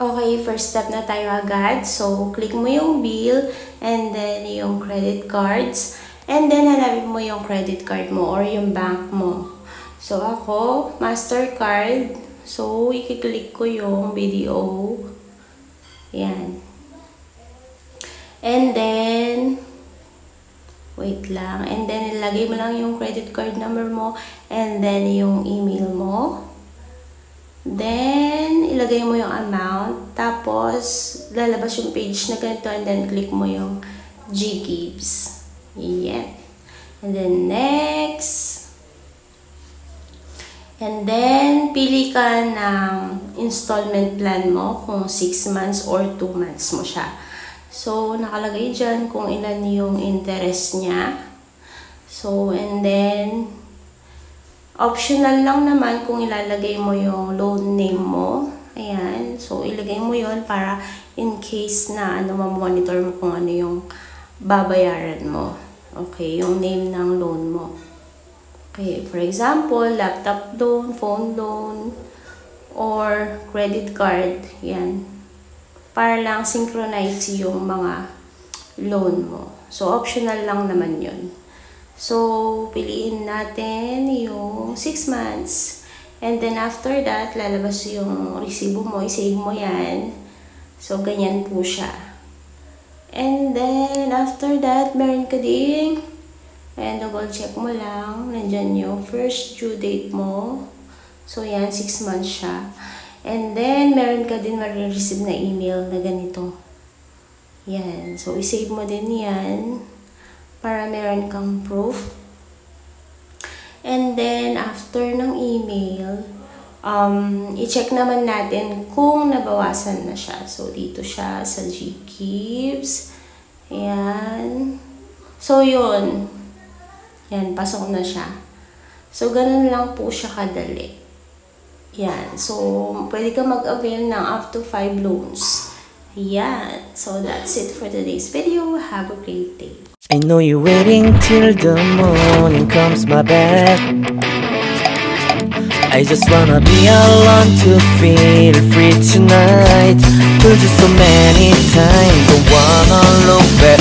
Okay, first step na tayo agad. So, click mo yung bill and then yung credit cards. And then, hanapin mo yung credit card mo or yung bank mo. So, ako, Mastercard. So, i-click ko yung BDO. Yan. And then, wait lang. And then, ilagay mo lang yung credit card number mo and then yung email mo. Then, ilagay mo yung amount. Tapos, lalabas yung page na ganito and then click mo yung GGives. Yeah. And then, next. And then, pili ka ng installment plan mo kung 6 months or 2 months mo siya. So, nakalagay dyan kung ilan yung interest niya. So, and then, optional lang naman kung ilalagay mo yung loan name mo. Ayan. So, ilagay mo yon para in case na ma-monitor mo kung ano yung babayaran mo. Okay, yung name ng loan mo. Okay, for example, laptop loan, phone loan, or credit card. Yan. Para lang synchronize yung mga loan mo. So, optional lang naman yun. So, piliin natin yung 6 months. And then, after that, lalabas yung resibo mo. I-save mo yan. So, ganyan po siya. And then, after that, meron ka ding, and double check mo lang. Nandyan yung first due date mo. So, yan, 6 months siya. And then, meron ka din marireceive na email na ganito. Yan. So, i-save mo din yan. Para meron kang proof. And then, after ng email, i-check naman natin kung nabawasan na siya. So, dito siya sa GGives. Ayan. So, yun. Yan, pasok na siya. So, ganun lang po siya kadali. Yan. So, pwede ka mag-avail ng up to 5 loans. Ayan. So, that's it for today's video. Have a great day. I know you're waiting till the morning comes, my bed. I just wanna be alone to feel free tonight. Told you so many times, don't wanna look back.